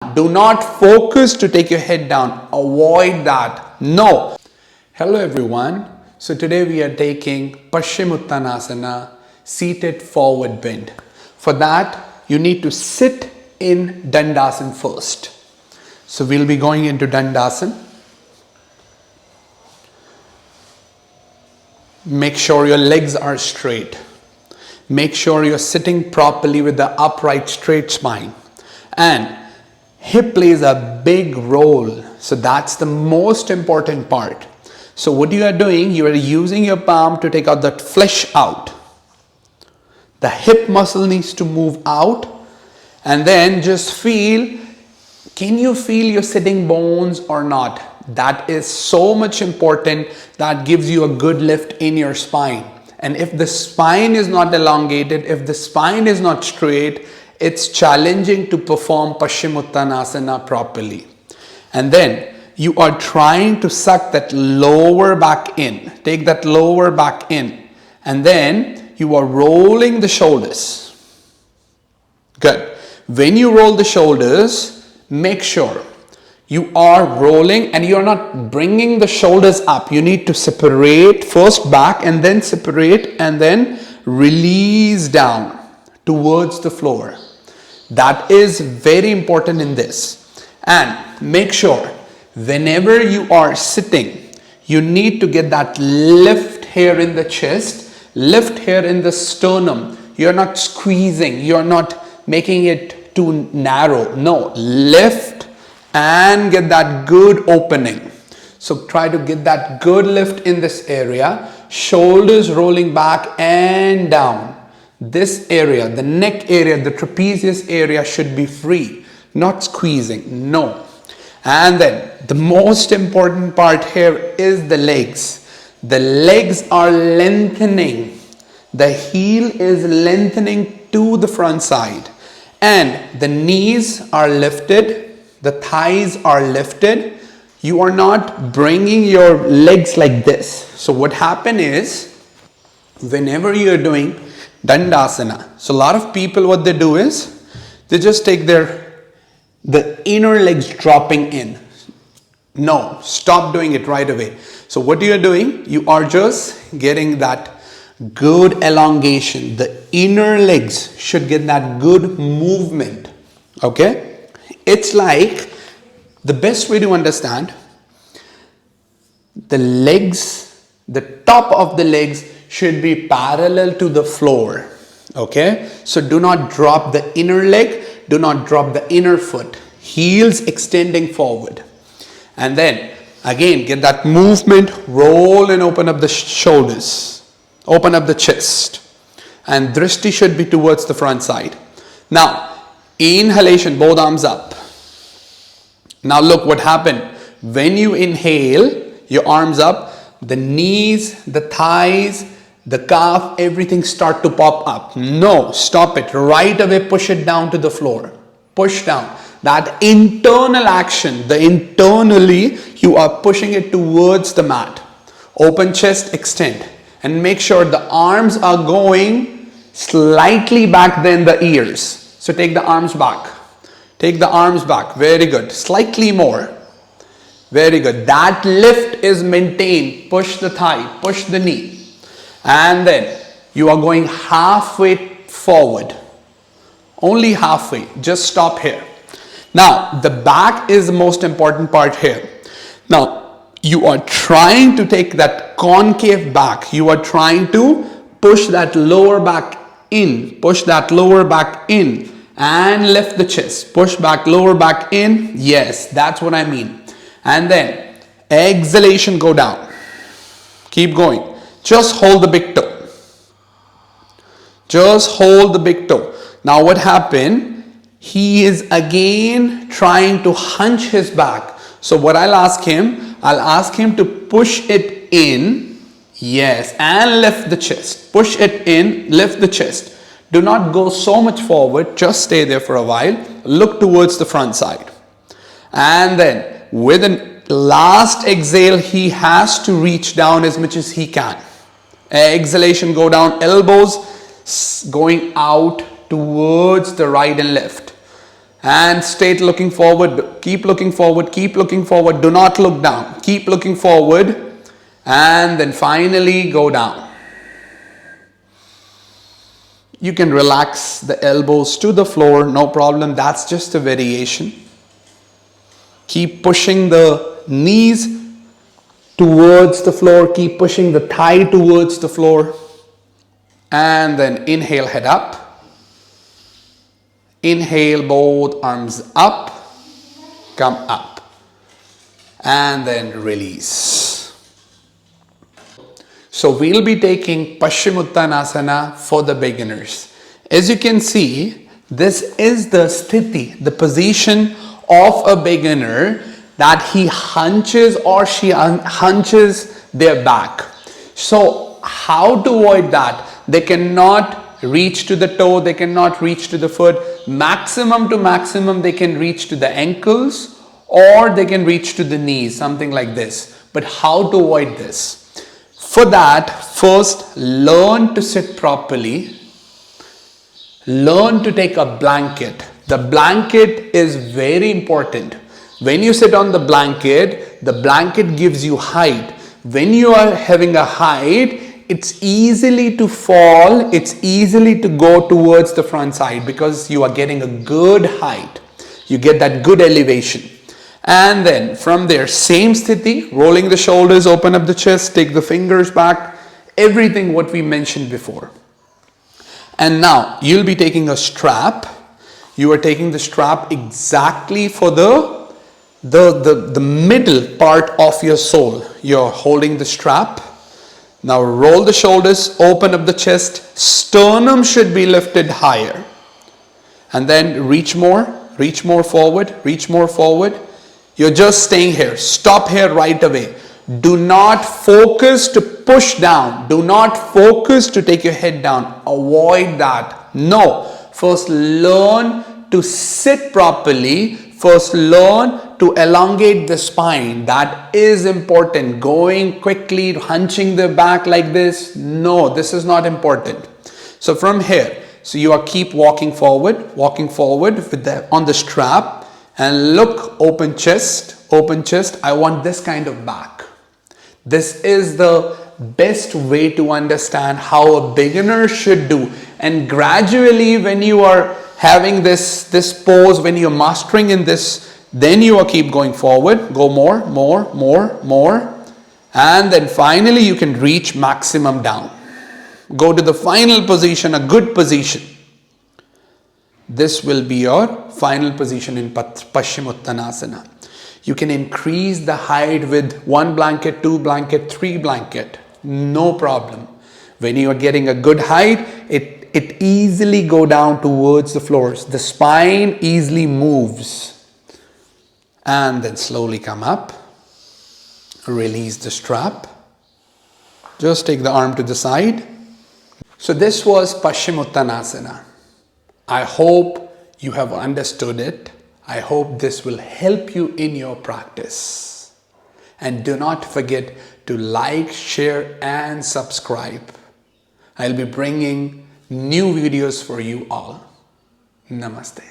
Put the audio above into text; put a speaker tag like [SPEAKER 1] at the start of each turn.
[SPEAKER 1] down. Do not focus to take your head down. Avoid that. No. Hello everyone. So today we are taking Paschimottanasana, seated forward bend. For that, you need to sit in Dandasana first. So we'll be going into Dandasana. Make sure your legs are straight. Make sure you're sitting properly with the upright straight spine. And hip plays a big role. So that's the most important part. So what you are doing, you are using your palm to take out that flesh out. The hip muscle needs to move out. And then just feel, can you feel your sitting bones or not? That is so much important. That gives you a good lift in your spine. And if the spine is not elongated, if the spine is not straight, it's challenging to perform Paschimottanasana properly. And then you are trying to suck that lower back in. Take that lower back in. And then you are rolling the shoulders. Good. When you roll the shoulders, make sure you are rolling and you are not bringing the shoulders up. You need to separate first back and then separate and then release down towards the floor. That is very important in this. And make sure whenever you are sitting, you need to get that lift here in the chest, lift here in the sternum. You're not squeezing, you're not making it too narrow. No, lift and get that good opening. So try to get that good lift in this area. Shoulders rolling back and down. This area, the neck area, the trapezius area should be free, not squeezing. No. And then the most important part here is the legs. The legs are lengthening. The heel is lengthening to the front side. And the knees are lifted. The thighs are lifted. You are not bringing your legs like this. So what happens is, whenever you are doing Dandasana, so a lot of people, what they do is, they just take the inner legs dropping in. No, stop doing it right away. So what you are doing, you are just getting that good elongation. The inner legs should get that good movement. Okay? It's like, the best way to understand, the legs, the top of the legs should be parallel to the floor. Okay? So do not drop the inner leg, do not drop the inner foot. Heels extending forward. And then, again, get that movement, roll and open up the shoulders. Open up the chest. And drishti should be towards the front side. Now, inhalation, both arms up. Now look what happened. When you inhale, your arms up, the knees, the thighs, the calf, everything start to pop up. No, stop it. Right away, push it down to the floor. Push down. That internal action, the internally, you are pushing it towards the mat. Open chest, extend. And make sure the arms are going slightly back than the ears. So take the arms back. Take the arms back. Very good. Slightly more. Very good. That lift is maintained. Push the thigh. Push the knee. And then you are going halfway forward. Only halfway. Just stop here. Now, the back is the most important part here. Now, you are trying to take that concave back. You are trying to push that lower back in. Push that lower back in. And lift the chest. Push back, lower back in. Yes, that's what I mean. And then exhalation, go down. Keep going. Just hold the big toe. Just hold the big toe. Now what happened? He is again trying to hunch his back. So what I'll ask him to push it in. Yes, and lift the chest. Push it in, lift the chest. Do not go so much forward, just stay there for a while. Look towards the front side. And then with a last exhale, he has to reach down as much as he can. Exhalation, go down, elbows going out towards the right and left. And straight looking forward. Keep looking forward. Keep looking forward. Do not look down. Keep looking forward. And then finally go down. You can relax the elbows to the floor. No problem. That's just a variation. Keep pushing the knees towards the floor. Keep pushing the thigh towards the floor. And then inhale, head up. Inhale, both arms up. Come up. And then release. So we'll be taking Paschimottanasana for the beginners. As you can see, this is the sthiti, the position of a beginner, that he hunches or she hunches their back. So how to avoid that? They cannot reach to the toe, they cannot reach to the foot. Maximum to maximum, they can reach to the ankles or they can reach to the knees, something like this. But how to avoid this? For that, first learn to sit properly. Learn to take a blanket. The blanket is very important. When you sit on the blanket gives you height. When you are having a height, it's easily to fall, it's easily to go towards the front side because you are getting a good height. You get that good elevation. And then from there, same sthiti, rolling the shoulders, open up the chest, take the fingers back, everything what we mentioned before. And now you'll be taking a strap. You are taking the strap exactly for the middle part of your sole. You're holding the strap. Now roll the shoulders, open up the chest, sternum should be lifted higher. And then reach more forward, reach more forward. You're just staying here. Stop here right away. Do not focus to push down. Do not focus to take your head down. Avoid that. No. First learn to sit properly. First learn to elongate the spine. That is important. Going quickly, hunching the back like this. No, this is not important. So from here, so you are keep walking forward with on the strap. And look, open chest. I want this kind of back. This is the best way to understand how a beginner should do. And gradually when you are having this pose, when you're mastering in this, then you will keep going forward. Go more. And then finally you can reach maximum down. Go to the final position, a good position. This will be your final position in Paschimottanasana. You can increase the height with 1 blanket, 2 blanket, 3 blanket. No problem. When you are getting a good height, it easily go down towards the floors. The spine easily moves. And then slowly come up. Release the strap. Just take the arm to the side. So this was Paschimottanasana. I hope you have understood it. I hope this will help you in your practice. And do not forget to like, share and subscribe. I'll be bringing new videos for you all. Namaste.